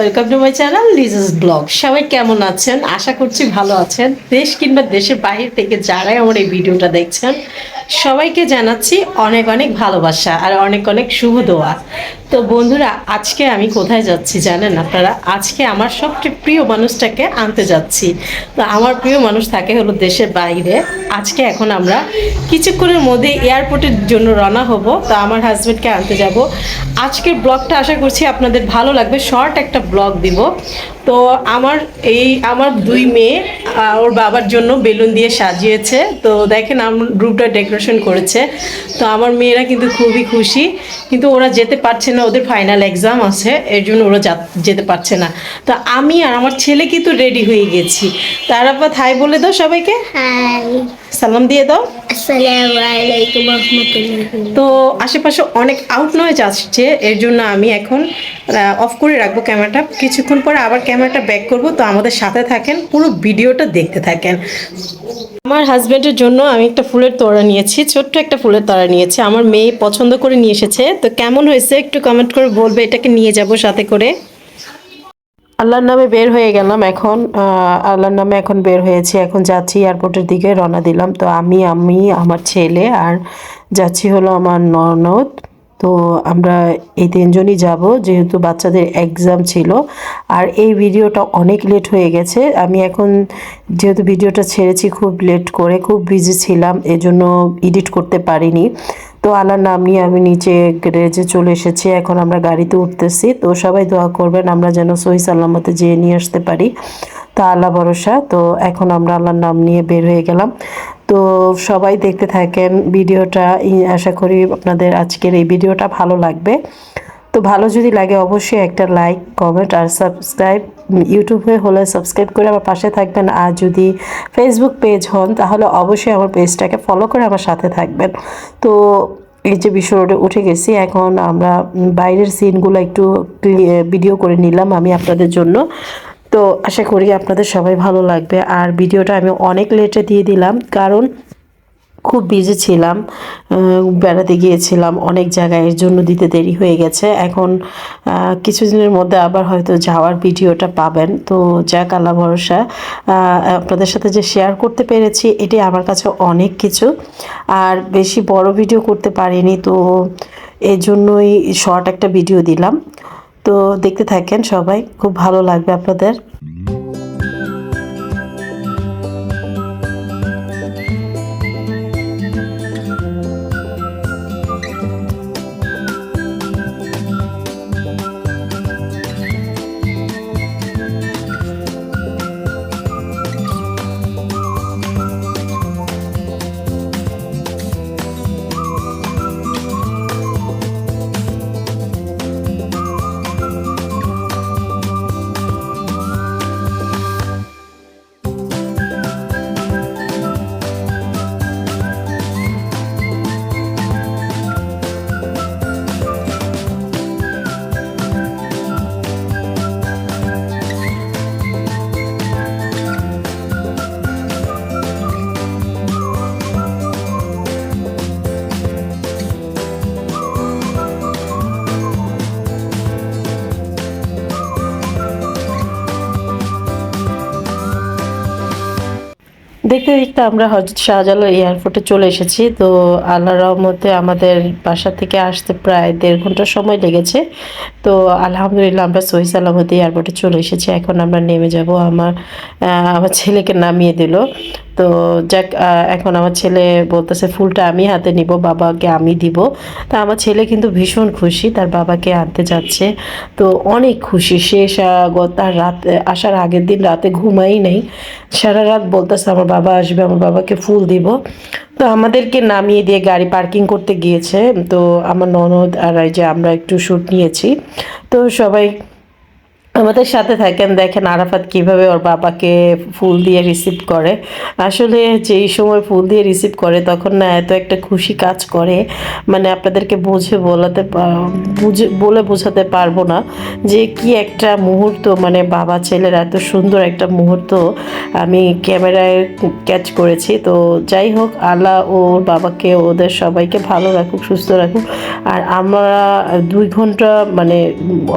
Welcome to my channel Liza's blog. সবাই কেমন আছেন? আশা করছি ভালো আছেন। দেশ কিংবা দেশের বাইরে থেকে যারাই আমার এই ভিডিওটা দেখছেন সবাইকে জানাচ্ছি অনেক অনেক ভালোবাসা আর অনেক অনেক শুভ দোয়া। তো বন্ধুরা, আজকে আমি কোথায় যাচ্ছি জানেন আপনারা? আজকে আমার সবচেয়ে প্রিয় মানুষটাকে আনতে যাচ্ছি। তো আমার প্রিয় মানুষ থাকে হলো দেশের বাইরে। আজকে এখন আমরা কিছুক্ষণের মধ্যে এয়ারপোর্টের জন্য রওনা হব। তো আমার হাজব্যান্ডকে আনতে যাব। আজকের ব্লগটা আশা করছি আপনাদের ভালো লাগবে। শর্ট একটা ব্লগ দিব। তো আমার দুই মেয়ে ওর বাবার জন্য বেলুন দিয়ে সাজিয়েছে। তো দেখেন আমার রুমটা ডেকোরেশন করেছে। তো আমার মেয়েরা কিন্তু খুবই খুশি, কিন্তু ওরা যেতে পারছে না, ওদের ফাইনাল এক্সাম আছে, এর জন্য ওরা যেতে পারছে না। তো আমি আর আমার ছেলে কিন্তু রেডি হয়ে গেছি। তারাপাত হাই বলে দাও সবাইকে। হাই, সালাম দিয়ে দাও। আসসালামু আলাইকুম রহমতুল্লাহ। তো আশেপাশে অনেক আউট নয়েজ আসছে, এর জন্য আমি এখন অফ করে রাখবো ক্যামেরাটা। কিছুক্ষণ পরে আবার ক্যামেরাটা ব্যাক করব। তো আমাদের সাথে থাকেন, পুরো ভিডিওটা দেখতে থাকেন। আমার হাজব্যান্ডের জন্য আমি একটা ফুলের তোড়া নিয়েছি, ছোট্ট একটা ফুলের তোড়া নিয়েছি। আমার মেয়ে পছন্দ করে নিয়ে এসেছে। তো কেমন হয়েছে একটু কমেন্ট করে বলবে, এটাকে নিয়ে যাব সাথে করে। আল্লাহর নামে বের হয়ে গেলাম এখন। আল্লাহর নামে এখন বের হয়েছি, এখন যাচ্ছি এয়ারপোর্টের দিকে রওনা দিলাম। তো আমি আমার ছেলে আর যাচ্ছি হলো আমার ননদ। তো আমরা এই তিনজনই যাব, যেহেতু বাচ্চাদের এক্সাম ছিল। আর এই ভিডিওটা অনেক লেট হয়ে গেছে। আমি এখন যেহেতু ভিডিওটা ছেড়েছি খুব লেট করে, খুব বিজি ছিলাম, এজন্য এডিট করতে পারিনি। তো আল্লাহর নাম নিয়ে আমি নিচে গ্যারেজে চলে এসেছি। এখন আমরা গাড়িতে উঠতেছি। তো সবাই দোয়া করবেন আমরা যেন সহি সালামতে যেয়ে নিয়ে আসতে পারি। তা আল্লাহ ভরসা। তো এখন আমরা আল্লাহর নাম নিয়ে বের হয়ে গেলাম। তো সবাই দেখতে থাকেন ভিডিওটা। আশা করি আপনাদের আজকের এই ভিডিওটা ভালো লাগবে। তো ভালো যদি লাগে অবশ্যই একটা লাইক, কমেন্ট আর সাবস্ক্রাইব। ইউটিউবে হলে সাবস্ক্রাইব করে আমার পাশে থাকবেন। আর যদি ফেসবুক পেজ হন তাহলে অবশ্যই আমার পেজটাকে ফলো করে আমার সাথে থাকবেন। তো এই যে বিশ্ব রোডে উঠে গেছি, এখন আমরা বাইরের সিনগুলো একটু ভিডিও করে নিলাম আমি আপনাদের জন্য। তো আশা করি আপনাদের সবাই ভালো লাগবে। আর ভিডিওটা আমি অনেক লেটে দিয়ে দিলাম, কারণ খুব বিজি ছিলাম, বেড়াতে গিয়েছিলাম অনেক জায়গায়, এর জন্য দিতে দেরি হয়ে গেছে। এখন কিছুদিনের মধ্যে আবার হয়তো যাওয়ার ভিডিওটা পাবেন। তো যাক, আল্লাহ ভরসা। আপনাদের সাথে যে শেয়ার করতে পেরেছি এটি আমার কাছে অনেক কিছু। আর বেশি বড় ভিডিও করতে পারিনি, তো এই জন্যই শর্ট একটা ভিডিও দিলাম। তো দেখতে থাকেন সবাই, খুব ভালো লাগবে আপনাদের। দেখতে দেখতে আমরা হযরত শাহজালাল এয়ারপোর্টে চলে এসেছি। তো আল্লাহর রহমতে আমাদের বাসা থেকে আসতে প্রায় 1.5 ঘন্টা সময় লেগেছে। তো আলহামদুলিল্লাহ আমরা সহি সালামতে এয়ারপোর্টে চলে এসেছি। এখন আমরা নেমে যাব। আমার ছেলেকে নামিয়ে দিল। তো যাক, এখন আমার ছেলে বলতেছে ফুলটা আমি হাতে নিব, বাবাকে আমি দিব। তা আমার ছেলে কিন্তু ভীষণ খুশি, তার বাবাকে আনতে যাচ্ছে। তো অনেক খুশি সে। তার রাতে আসার আগের দিন রাতে ঘুমাই নেই, সারা রাত বলতেছে আমার বাবা আসবে, আমার বাবাকে ফুল দিব। তো আমাদেরকে নামিয়ে দিয়ে গাড়ি পার্কিং করতে গিয়েছে। তো আমার ননদ আর এই যে আমরা একটু শ্যুট নিয়েছি। তো সবাই আমাদের সাথে থাকেন, দেখেন আরাফাত কিভাবে ওর বাবাকে ফুল দিয়ে রিসিভ করে। আসলে যেই সময় ফুল দিয়ে রিসিভ করে তখন না এত একটা খুশি কাজ করে, মানে আপনাদেরকে বলে বোঝাতে পারবো না যে কি একটা মুহূর্ত, মানে বাবা ছেলের এত সুন্দর একটা মুহূর্ত আমি ক্যামেরায় ক্যাচ করেছি। তো যাই হোক, আল্লাহ ওর বাবাকে ওদের সবাইকে ভালো রাখুক, সুস্থ রাখুক। আর আমরা 2 ঘন্টা মানে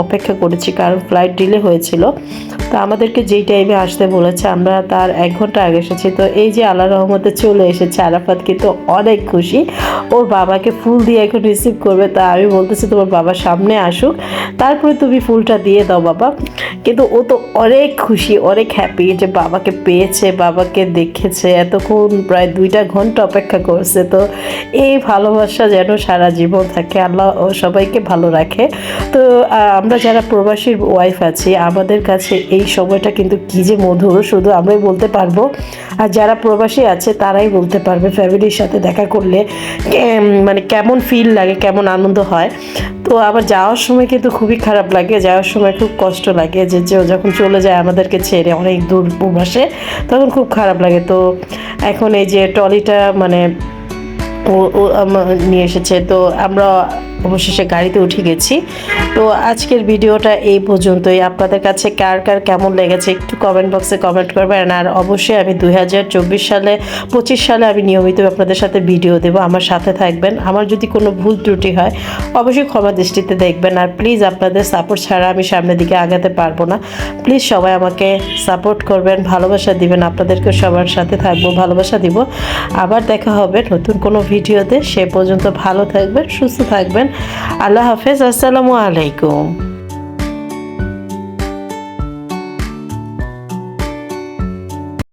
অপেক্ষা করেছি, কারণ ফ্লাইট ডিলে হয়েছিল। তো আমাদেরকে যেই টাইমে আসতে বলেছে আমরা তার 1 ঘন্টা আগে এসেছি। তো এই যে আল্লাহর রহমতে চলে এসেছে, আরাফাত কিন্তু অনেক খুশি, ওর বাবাকে ফুল দিয়ে এখন রিসিভ করবে। তা আমি বলতেছি তোমার বাবা সামনে আসুক, তারপরে তুমি ফুলটা দিয়ে দাও বাবা। কিন্তু ও তো অনেক খুশি, অনেক হ্যাপি যে বাবাকে পেয়েছে, বাবাকে দেখেছে, এতক্ষণ প্রায় 2টা ঘন্টা অপেক্ষা করছে। তো এই ভালোবাসা যেন সারা জীবন থাকে, আল্লাহ ও সবাইকে ভালো রাখে। তো আমরা যারা প্রবাসীর ওয়াইফ আছি, আমাদের কাছে এই সময়টা কিন্তু কী যে মধুর শুধু আমরাই বলতে পারবো, আর যারা প্রবাসী আছে তারাই বলতে পারবে ফ্যামিলির সাথে দেখা করলে মানে কেমন ফিল লাগে, কেমন আনন্দ হয়। তো আবার যাওয়ার সময় কিন্তু খুবই খারাপ লাগে, যাওয়ার সময় খুব কষ্ট লাগে যে যখন চলে যায় আমাদেরকে ছেড়ে অনেক দূর প্রবাসে, তখন খুব খারাপ লাগে। তো এখন এই যে ট্রলিটা মানে ও নিয়ে এসেছে, তো আমরা অবশেষে গাড়িতে উঠে গেছি। তো আজকের ভিডিওটা এই পর্যন্তই। আপনাদের কাছে কার কার কেমন লেগেছে একটু কমেন্ট বক্সে কমেন্ট করবেন। আর অবশ্যই আমি 2025 সালে আমি নিয়মিত আপনাদের সাথে ভিডিও দেব, আমার সাথে থাকবেন। আমার যদি কোনো ভুল ত্রুটি হয় অবশ্যই ক্ষমা দৃষ্টিতে দেখবেন। আর প্লিজ আপনাদের সাপোর্ট ছাড়া আমি সামনের দিকে আগাতে পারবো না। প্লিজ সবাই আমাকে সাপোর্ট করবেন, ভালোবাসা দিবেন। আপনাদেরকে সবার সাথে থাকবো, ভালোবাসা দিব। আবার দেখা হবে নতুন কোনো ভিডিওতে। সে পর্যন্ত ভালো থাকবেন, সুস্থ থাকবেন। আল্লাহ হাফেজ, আসসালামু আলাইকুম।